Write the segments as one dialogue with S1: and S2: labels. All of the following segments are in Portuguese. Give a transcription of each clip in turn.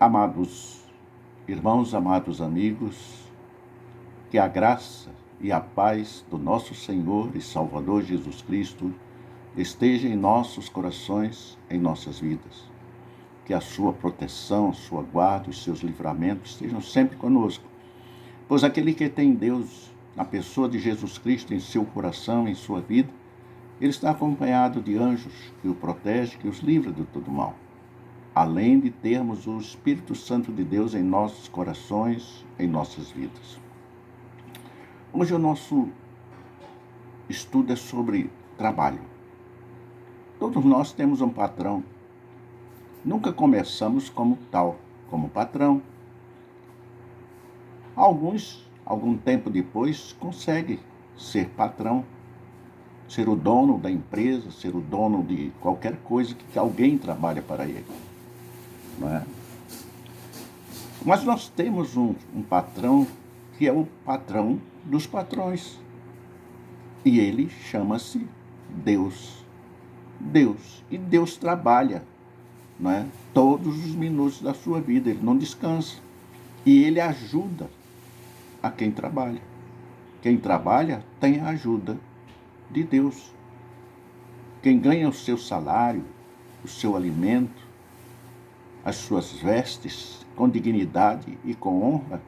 S1: Amados irmãos, amados amigos, que a graça e a paz do nosso Senhor e Salvador Jesus Cristo esteja em nossos corações, em nossas vidas. Que a sua proteção, a sua guarda, os seus livramentos estejam sempre conosco. Pois aquele que tem Deus, na pessoa de Jesus Cristo, em seu coração, em sua vida, ele está acompanhado de anjos que o protegem, que os livra de todo mal. Além de termos o Espírito Santo de Deus em nossos corações, em nossas vidas. Hoje o nosso estudo é sobre trabalho. Todos nós temos um patrão. Nunca começamos como tal, como patrão. Alguns, algum tempo depois, conseguem ser patrão, ser o dono da empresa, ser o dono de qualquer coisa que alguém trabalha para ele. Não é? Mas nós temos um patrão que é o patrão dos patrões. E ele chama-se Deus. Deus. E Deus trabalha, não é? Todos os minutos da sua vida. Ele não descansa. E ele ajuda a quem trabalha. Quem trabalha tem a ajuda de Deus. Quem ganha o seu salário, o seu alimento, as suas vestes com dignidade e com honra,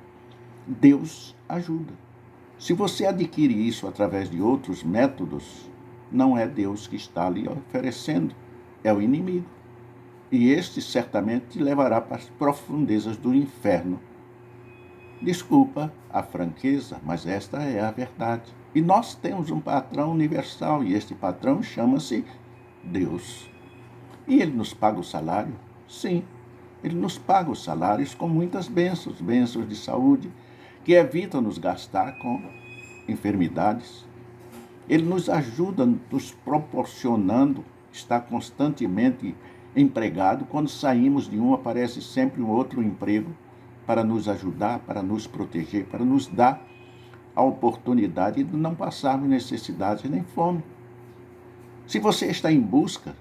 S1: Deus ajuda. Se você adquire isso através de outros métodos, não é Deus que está lhe oferecendo, é o inimigo. E este certamente te levará para as profundezas do inferno. Desculpa a franqueza, mas esta é a verdade. E nós temos um patrão universal, e este patrão chama-se Deus. E ele nos paga o salário? Sim. Ele nos paga os salários com muitas bênçãos, bênçãos de saúde, que evitam nos gastar com enfermidades. Ele nos ajuda, nos proporcionando, está constantemente empregado. Quando saímos de um, aparece sempre um outro emprego para nos ajudar, para nos proteger, para nos dar a oportunidade de não passarmos necessidades nem fome. Se você está em busca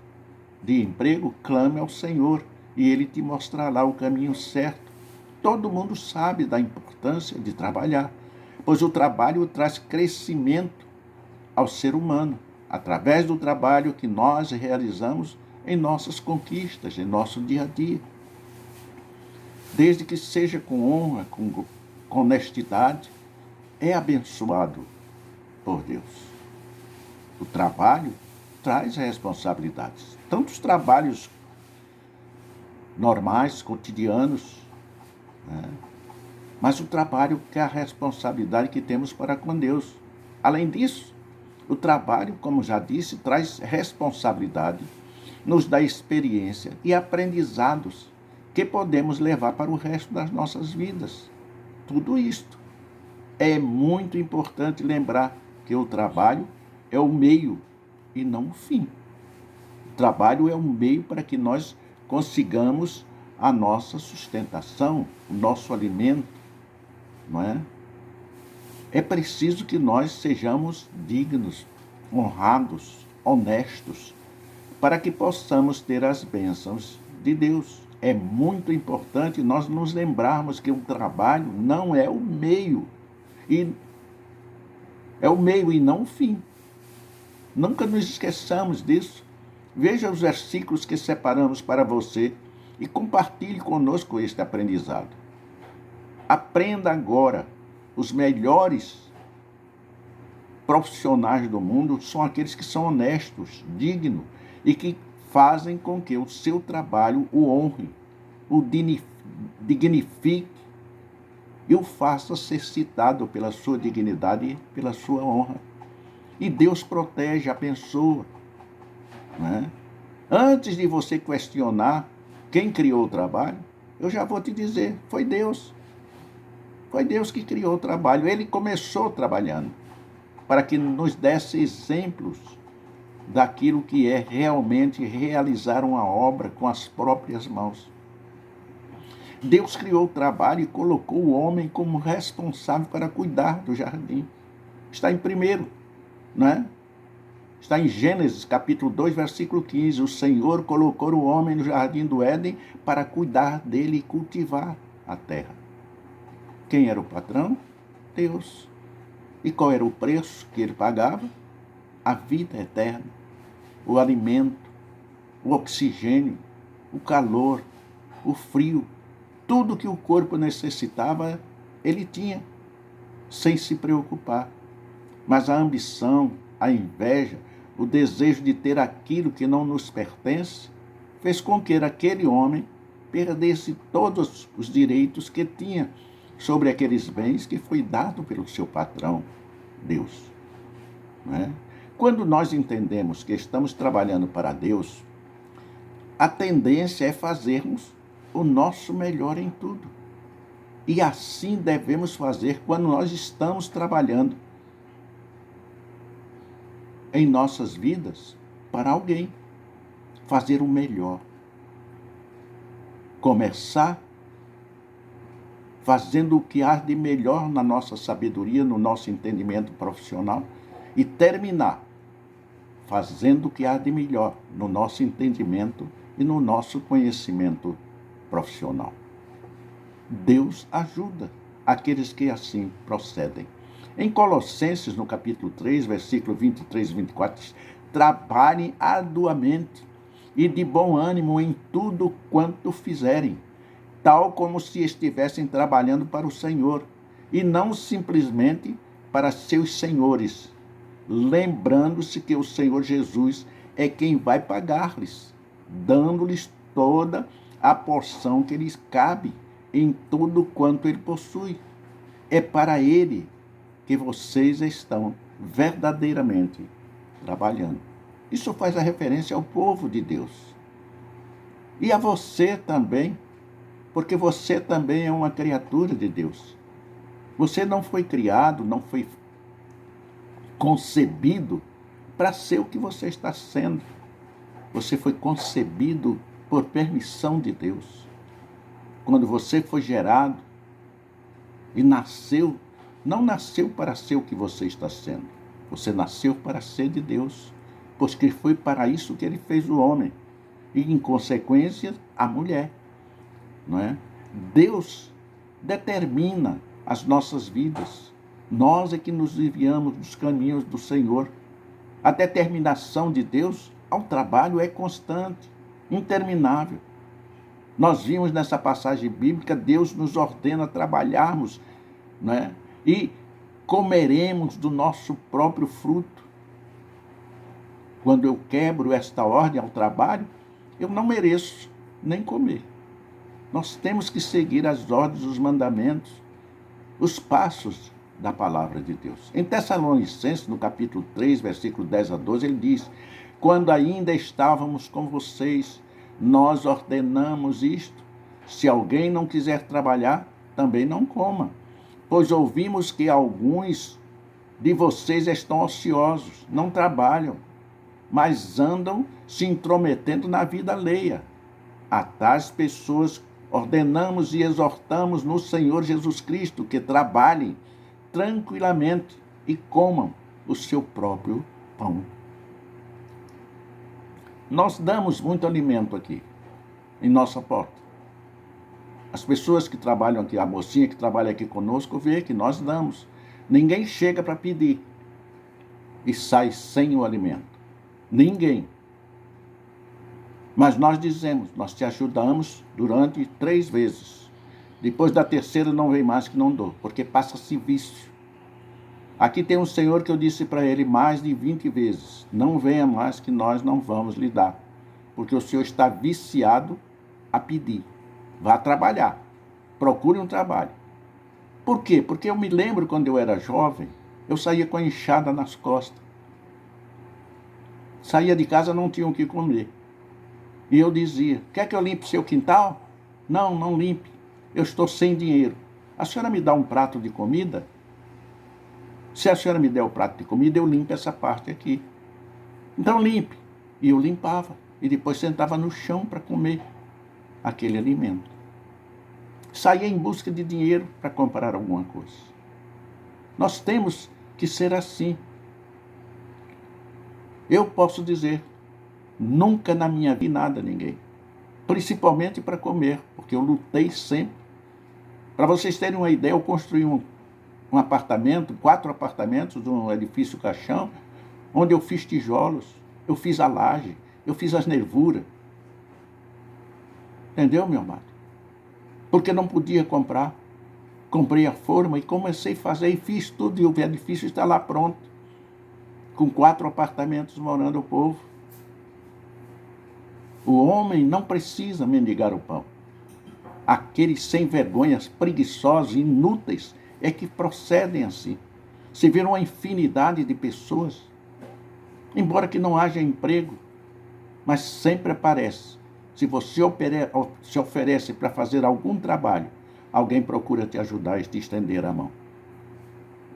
S1: de emprego, clame ao Senhor e Ele te mostrará o caminho certo. Todo mundo sabe da importância de trabalhar, pois o trabalho traz crescimento ao ser humano, através do trabalho que nós realizamos em nossas conquistas, em nosso dia a dia. Desde que seja com honra, com honestidade, é abençoado por Deus. O trabalho traz responsabilidades, tanto os trabalhos normais, cotidianos, né? Mas o trabalho que é a responsabilidade que temos para com Deus. Além disso, o trabalho, como já disse, traz responsabilidade, nos dá experiência e aprendizados que podemos levar para o resto das nossas vidas. Tudo isto é muito importante lembrar que o trabalho é o meio e não o fim. O trabalho é um meio para que nós consigamos a nossa sustentação, o nosso alimento, não é? É preciso que nós sejamos dignos, honrados, honestos, para que possamos ter as bênçãos de Deus. É muito importante nós nos lembrarmos que o trabalho não é o meio, e é o meio e não o fim. Nunca nos esqueçamos disso. Veja os versículos que separamos para você e compartilhe conosco este aprendizado. Aprenda agora. Os melhores profissionais do mundo são aqueles que são honestos, dignos e que fazem com que o seu trabalho o honre, o dignifique e o faça ser citado pela sua dignidade e pela sua honra. E Deus protege, abençoa. Né? Antes de você questionar quem criou o trabalho, eu já vou te dizer, foi Deus. Foi Deus que criou o trabalho. Ele começou trabalhando para que nos desse exemplos daquilo que é realmente realizar uma obra com as próprias mãos. Deus criou o trabalho e colocou o homem como responsável para cuidar do jardim. Está em primeiro, não é? Está em Gênesis, capítulo 2, versículo 15. O Senhor colocou o homem no jardim do Éden para cuidar dele e cultivar a terra. Quem era o patrão? Deus. E qual era o preço que ele pagava? A vida eterna, o alimento, o oxigênio, o calor, o frio, tudo que o corpo necessitava, ele tinha, sem se preocupar. Mas a ambição, a inveja, o desejo de ter aquilo que não nos pertence, fez com que aquele homem perdesse todos os direitos que tinha sobre aqueles bens que foi dado pelo seu patrão, Deus. Não é? Quando nós entendemos que estamos trabalhando para Deus, a tendência é fazermos o nosso melhor em tudo. E assim devemos fazer quando nós estamos trabalhando em nossas vidas para alguém. Fazer o melhor. Começar fazendo o que há de melhor na nossa sabedoria, no nosso entendimento profissional, e terminar fazendo o que há de melhor no nosso entendimento e no nosso conhecimento profissional. Deus ajuda aqueles que assim procedem. Em Colossenses, no capítulo 3, versículo 23 e 24, diz: trabalhem arduamente e de bom ânimo em tudo quanto fizerem, tal como se estivessem trabalhando para o Senhor, e não simplesmente para seus senhores, lembrando-se que o Senhor Jesus é quem vai pagar-lhes, dando-lhes toda a porção que lhes cabe em tudo quanto ele possui. É para ele que vocês estão verdadeiramente trabalhando. Isso faz a referência ao povo de Deus. E a você também, porque você também é uma criatura de Deus. Você não foi criado, não foi concebido para ser o que você está sendo. Você foi concebido por permissão de Deus. Quando você foi gerado e nasceu, não nasceu para ser o que você está sendo. Você nasceu para ser de Deus, porque foi para isso que ele fez o homem e, em consequência, a mulher. Não é? Deus determina as nossas vidas. Nós é que nos desviamos dos caminhos do Senhor. A determinação de Deus ao trabalho é constante, interminável. Nós vimos nessa passagem bíblica, Deus nos ordena trabalharmos, né? E comeremos do nosso próprio fruto. Quando eu quebro esta ordem ao trabalho, eu não mereço nem comer. Nós temos que seguir as ordens, os mandamentos, os passos da palavra de Deus. Em Tessalonicenses, no capítulo 3, versículo 10 a 12, ele diz: quando ainda estávamos com vocês, nós ordenamos isto: se alguém não quiser trabalhar, também não coma, pois ouvimos que alguns de vocês estão ociosos, não trabalham, mas andam se intrometendo na vida alheia. A tais pessoas ordenamos e exortamos no Senhor Jesus Cristo que trabalhem tranquilamente e comam o seu próprio pão. Nós damos muito alimento aqui, em nossa porta. As pessoas que trabalham aqui, a mocinha que trabalha aqui conosco, vê que nós damos. Ninguém chega para pedir e sai sem o alimento. Ninguém. Mas nós dizemos, nós te ajudamos durante 3 vezes. Depois da terceira não vem mais que não dou, porque passa-se vício. Aqui tem um senhor que eu disse para ele mais de 20 vezes, não venha mais que nós não vamos lhe dar, porque o senhor está viciado a pedir. Vá trabalhar, procure um trabalho. Por quê? Porque eu me lembro quando eu era jovem, eu saía com a enxada nas costas. Saía de casa, não tinha o que comer. E eu dizia, quer que eu limpe seu quintal? Não, não limpe. Eu estou sem dinheiro. A senhora me dá um prato de comida? Se a senhora me der o prato de comida, eu limpo essa parte aqui. Então limpe. E eu limpava. E depois sentava no chão para comer aquele alimento. Saía em busca de dinheiro para comprar alguma coisa. Nós temos que ser assim. Eu posso dizer, nunca na minha vida nada a ninguém. Principalmente para comer, porque eu lutei sempre. Para vocês terem uma ideia, eu construí um apartamento, 4 apartamentos, um edifício caixão, onde eu fiz tijolos, eu fiz a laje, eu fiz as nervuras. Entendeu, meu amado? Porque não podia comprar. Comprei a forma e comecei a fazer e fiz tudo, e o edifício está lá pronto, com 4 apartamentos morando o povo. O homem não precisa mendigar o pão. Aqueles sem vergonhas, preguiçosos, inúteis, é que procedem assim. Se vê uma infinidade de pessoas, embora que não haja emprego, mas sempre aparece. Se você se oferece para fazer algum trabalho, alguém procura te ajudar e te estender a mão.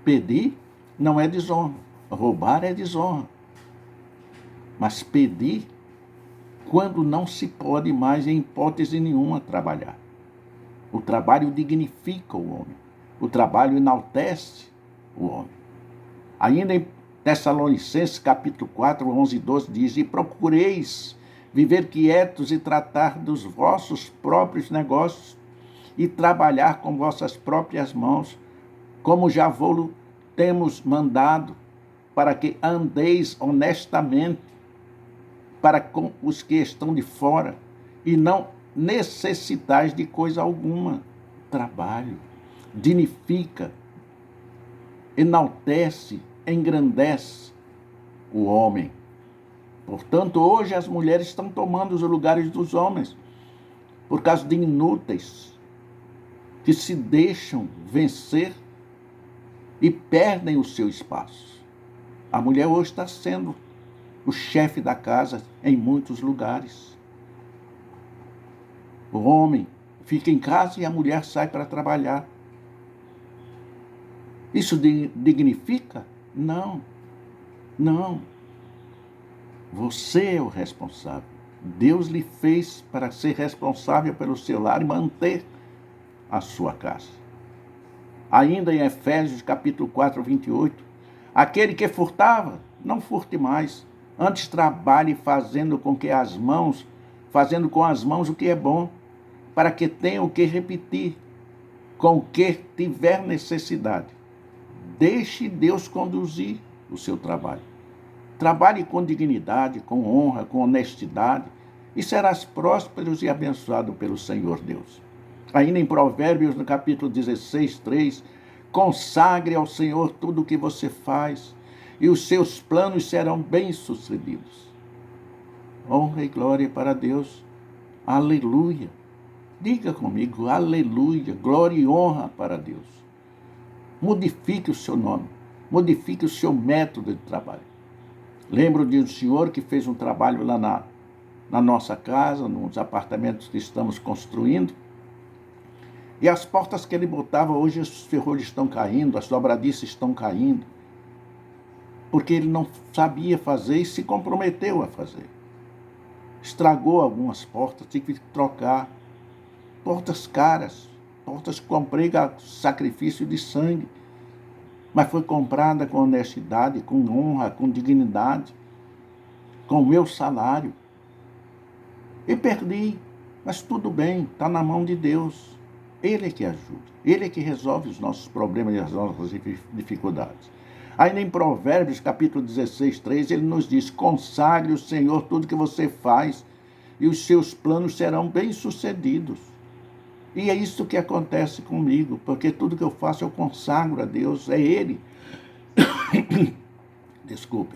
S1: Pedir não é desonra, roubar é desonra. Mas pedir quando não se pode mais, em hipótese nenhuma, trabalhar. O trabalho dignifica o homem. O trabalho enaltece o homem. Ainda em Tessalonicenses, capítulo 4, 11 e 12, diz: E procureis viver quietos e tratar dos vossos próprios negócios e trabalhar com vossas próprias mãos, como já vos temos mandado, para que andeis honestamente para com os que estão de fora e não necessitais de coisa alguma. Trabalho dignifica, enaltece, engrandece o homem. Portanto, hoje as mulheres estão tomando os lugares dos homens por causa de inúteis que se deixam vencer e perdem o seu espaço. A mulher hoje está sendo o chefe da casa em muitos lugares. O homem fica em casa e a mulher sai para trabalhar. Isso dignifica? Não. Não. Você é o responsável. Deus lhe fez para ser responsável pelo seu lar e manter a sua casa. Ainda em Efésios capítulo 4, 28, aquele que furtava, não furte mais. Antes trabalhe fazendo com as mãos o que é bom, para que tenha o que repetir, com o que tiver necessidade. Deixe Deus conduzir o seu trabalho. Trabalhe com dignidade, com honra, com honestidade, e serás próspero e abençoado pelo Senhor Deus. Ainda em Provérbios, no capítulo 16, 3, consagre ao Senhor tudo o que você faz, e os seus planos serão bem-sucedidos. Honra e glória para Deus. Aleluia. Diga comigo, aleluia, glória e honra para Deus. Modifique o seu nome, modifique o seu método de trabalho. Lembro de um senhor que fez um trabalho lá na nossa casa, nos apartamentos que estamos construindo, e as portas que ele botava, hoje os ferrolhos estão caindo, as dobradiças estão caindo, porque ele não sabia fazer e se comprometeu a fazer. Estragou algumas portas, tive que trocar. Portas caras, portas que comprei a sacrifício de sangue, mas foi comprada com honestidade, com honra, com dignidade, com o meu salário. E perdi, mas tudo bem, está na mão de Deus. Ele é que ajuda, Ele é que resolve os nossos problemas e as nossas dificuldades. Ainda em Provérbios, capítulo 16, 3, ele nos diz: consagre o Senhor tudo que você faz, e os seus planos serão bem-sucedidos. E é isso que acontece comigo, porque tudo que eu faço eu consagro a Deus, é Ele. Desculpe.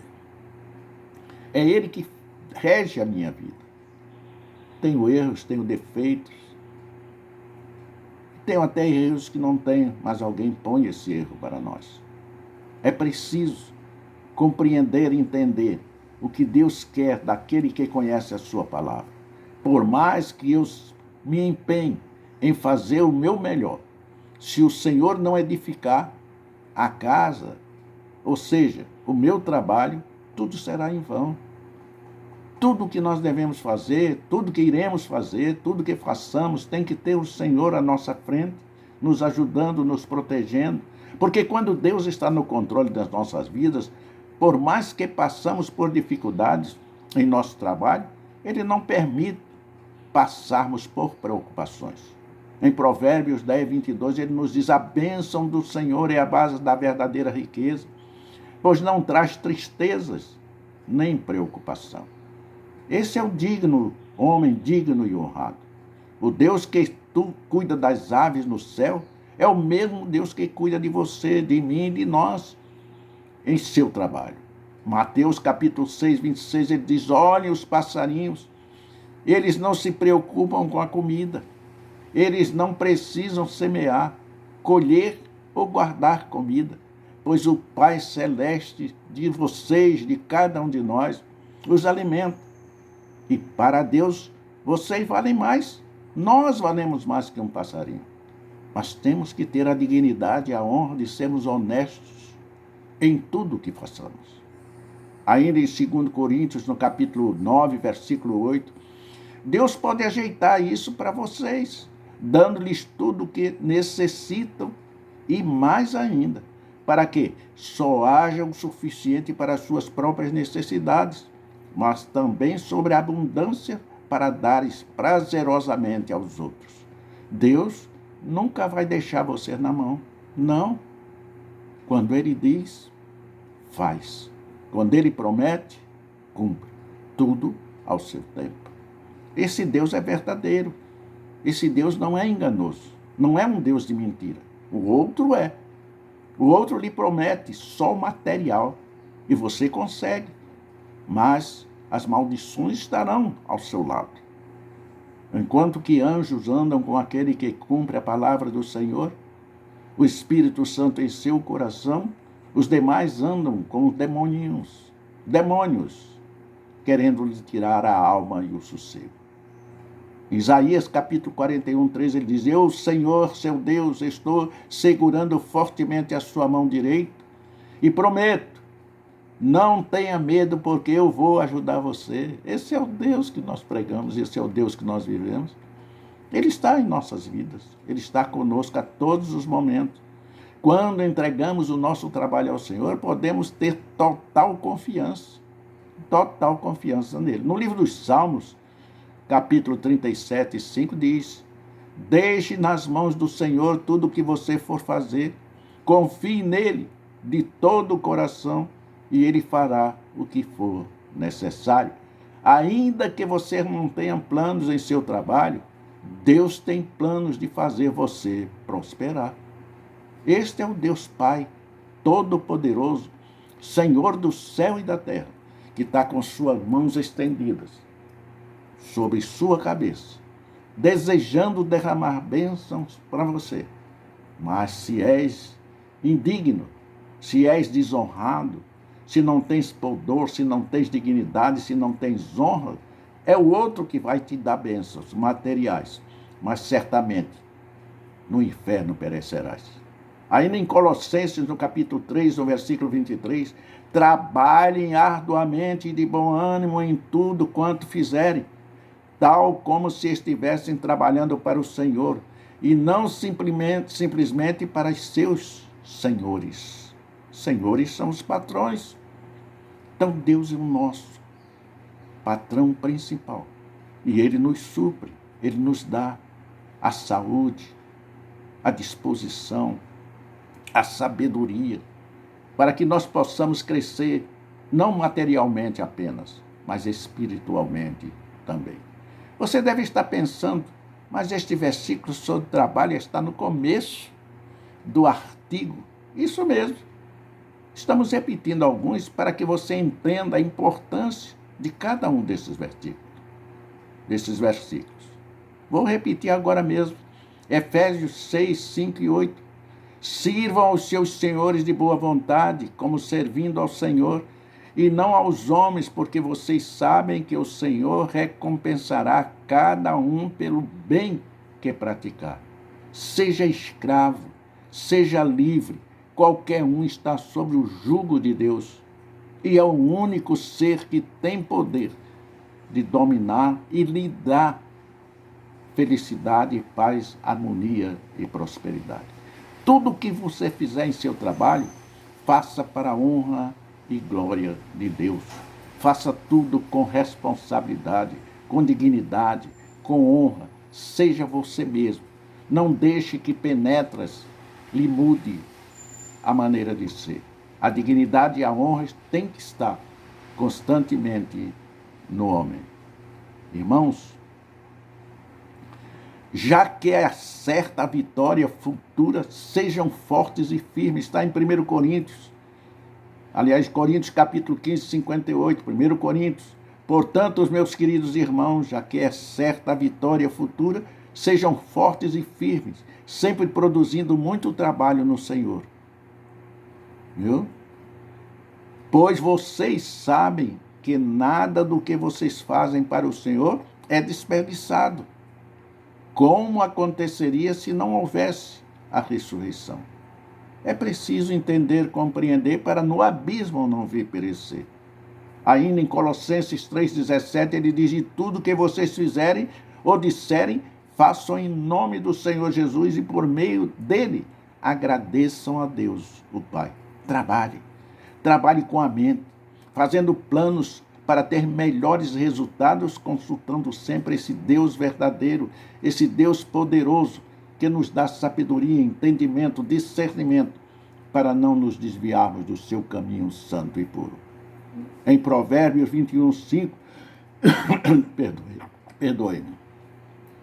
S1: É Ele que rege a minha vida. Tenho erros, tenho defeitos. Tenho até erros que não tenho, mas alguém põe esse erro para nós. É preciso compreender e entender o que Deus quer daquele que conhece a sua palavra. Por mais que eu me empenhe em fazer o meu melhor, se o Senhor não edificar a casa, ou seja, o meu trabalho, tudo será em vão. Tudo o que nós devemos fazer, tudo que iremos fazer, tudo que façamos, tem que ter o Senhor à nossa frente, nos ajudando, nos protegendo. Porque quando Deus está no controle das nossas vidas, por mais que passamos por dificuldades em nosso trabalho, Ele não permite passarmos por preocupações. Em Provérbios 10, 22, ele nos diz: a bênção do Senhor é a base da verdadeira riqueza, pois não traz tristezas nem preocupação. Esse é o digno, homem digno e honrado. O Deus que tu cuida das aves no céu é o mesmo Deus que cuida de você, de mim e de nós em seu trabalho. Mateus capítulo 6, 26, ele diz: olhem os passarinhos, eles não se preocupam com a comida, eles não precisam semear, colher ou guardar comida, pois o Pai Celeste de vocês, de cada um de nós, os alimenta. E para Deus, vocês valem mais, nós valemos mais que um passarinho. Mas temos que ter a dignidade e a honra de sermos honestos em tudo o que façamos. Ainda em 2 Coríntios, no capítulo 9, versículo 8, Deus pode ajeitar isso para vocês, dando-lhes tudo o que necessitam e mais ainda, para que só haja o suficiente para as suas próprias necessidades, mas também sobre a abundância para dares prazerosamente aos outros. Deus nunca vai deixar você na mão. Não. Quando Ele diz, faz. Quando Ele promete, cumpre. Tudo ao seu tempo. Esse Deus é verdadeiro. Esse Deus não é enganoso. Não é um Deus de mentira. O outro é. O outro lhe promete só o material. E você consegue. Mas as maldições estarão ao seu lado. Enquanto que anjos andam com aquele que cumpre a palavra do Senhor, o Espírito Santo em seu coração, os demais andam com os demônios, querendo lhe tirar a alma e o sossego. Isaías capítulo 41, 13, ele diz: eu, Senhor, seu Deus, estou segurando fortemente a sua mão direita e prometo, não tenha medo, porque eu vou ajudar você. Esse é o Deus que nós pregamos, esse é o Deus que nós vivemos. Ele está em nossas vidas, Ele está conosco a todos os momentos. Quando entregamos o nosso trabalho ao Senhor, podemos ter total confiança nele. No livro dos Salmos, capítulo 37, 5, diz: deixe nas mãos do Senhor tudo o que você for fazer, confie nele de todo o coração, e Ele fará o que for necessário. Ainda que você não tenha planos em seu trabalho, Deus tem planos de fazer você prosperar. Este é o Deus Pai, Todo-Poderoso, Senhor do céu e da terra, que está com suas mãos estendidas sobre sua cabeça, desejando derramar bênçãos para você. Mas se és indigno, se és desonrado, se não tens pudor, se não tens dignidade, se não tens honra, é o outro que vai te dar bênçãos materiais, mas certamente no inferno perecerás. Ainda em Colossenses, no capítulo 3, no versículo 23, trabalhem arduamente e de bom ânimo em tudo quanto fizerem, tal como se estivessem trabalhando para o Senhor, e não simplesmente para os seus senhores. Senhores são os patrões. Então Deus é o nosso patrão principal. E Ele nos supre, Ele nos dá a saúde, a disposição, a sabedoria, para que nós possamos crescer, não materialmente apenas, mas espiritualmente também. Você deve estar pensando, mas este versículo sobre trabalho está no começo do artigo. Isso mesmo. Estamos repetindo alguns para que você entenda a importância de cada um desses versículos. Vou repetir agora mesmo. Efésios 6, 5 e 8. Sirvam aos seus senhores de boa vontade, como servindo ao Senhor, e não aos homens, porque vocês sabem que o Senhor recompensará cada um pelo bem que praticar. Seja escravo, seja livre, qualquer um está sob o jugo de Deus, e é o único ser que tem poder de dominar e lhe dar felicidade, paz, harmonia e prosperidade. Tudo o que você fizer em seu trabalho, faça para a honra e glória de Deus. Faça tudo com responsabilidade, com dignidade, com honra. Seja você mesmo. Não deixe que penetras lhe mude a maneira de ser. A dignidade e a honra têm que estar constantemente no homem. Irmãos, já que é certa a vitória futura, sejam fortes e firmes. Está em 1 Coríntios. Aliás, Coríntios capítulo 15, 58. 1 Coríntios. Portanto, os meus queridos irmãos, já que é certa a vitória futura, sejam fortes e firmes, sempre produzindo muito trabalho no Senhor. Viu? Pois vocês sabem que nada do que vocês fazem para o Senhor é desperdiçado. Como aconteceria se não houvesse a ressurreição? É preciso entender, compreender, para no abismo não vir perecer. Ainda em Colossenses 3,17, ele diz: e tudo que vocês fizerem ou disserem, façam em nome do Senhor Jesus e por meio dele agradeçam a Deus, o Pai. Trabalhe com a mente, fazendo planos para ter melhores resultados, consultando sempre esse Deus verdadeiro, esse Deus poderoso, que nos dá sabedoria, entendimento, discernimento, para não nos desviarmos do seu caminho santo e puro. Em Provérbios 21, 5, perdoe-me,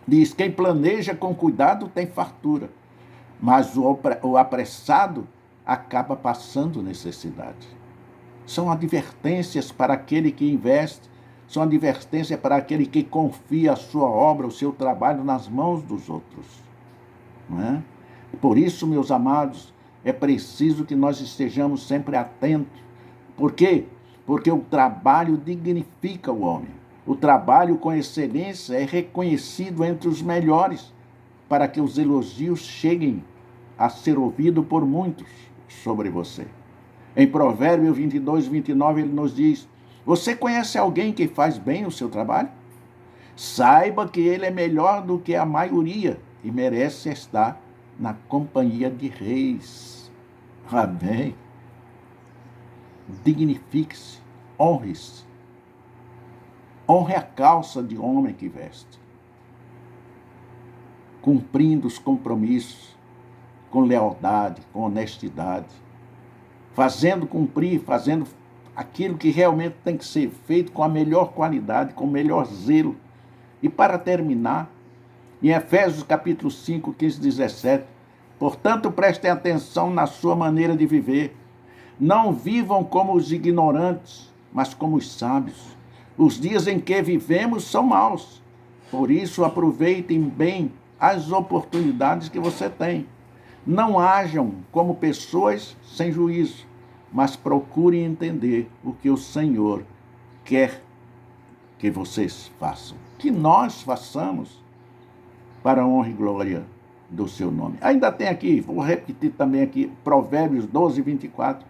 S1: diz: quem planeja com cuidado tem fartura, mas o apressado acaba passando necessidade. São advertências para aquele que investe, são advertências para aquele que confia a sua obra, o seu trabalho nas mãos dos outros. Não é? Por isso, meus amados, é preciso que nós estejamos sempre atentos. Por quê? Porque o trabalho dignifica o homem. O trabalho com excelência é reconhecido entre os melhores, para que os elogios cheguem a ser ouvidos por muitos sobre você. Em Provérbios 22, 29, ele nos diz: você conhece alguém que faz bem o seu trabalho? Saiba que ele é melhor do que a maioria e merece estar na companhia de reis. Amém. Dignifique-se, honre-se. Honre a calça de homem que veste, cumprindo os compromissos com lealdade, com honestidade, fazendo aquilo que realmente tem que ser feito com a melhor qualidade, com o melhor zelo. E para terminar, em Efésios capítulo 5, 15, 17, portanto, prestem atenção na sua maneira de viver. Não vivam como os ignorantes, mas como os sábios. Os dias em que vivemos são maus. Por isso, aproveitem bem as oportunidades que você tem. Não hajam como pessoas sem juízo, mas procurem entender o que o Senhor quer que vocês façam. Que nós façamos para a honra e glória do seu nome. Ainda tem aqui, vou repetir também aqui, Provérbios 12, 24.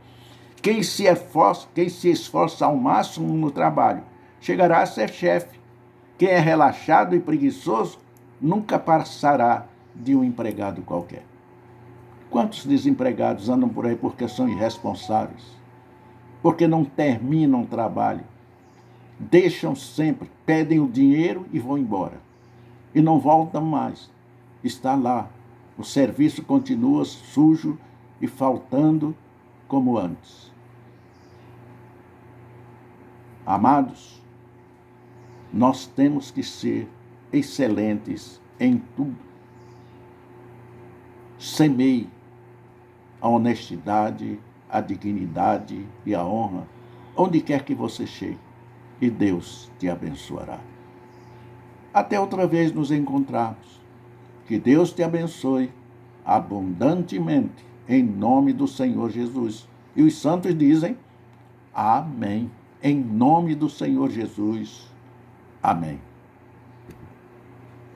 S1: Quem se esforça ao máximo no trabalho chegará a ser chefe. Quem é relaxado e preguiçoso nunca passará de um empregado qualquer. Quantos desempregados andam por aí porque são irresponsáveis? Porque não terminam o trabalho. Deixam sempre, pedem o dinheiro e vão embora. E não voltam mais. Está lá. O serviço continua sujo e faltando como antes. Amados, nós temos que ser excelentes em tudo. Semeie a honestidade, a dignidade e a honra onde quer que você chegue, e Deus te abençoará. Até outra vez nos encontrarmos. Que Deus te abençoe abundantemente, em nome do Senhor Jesus. E os santos dizem: amém. Em nome do Senhor Jesus. Amém.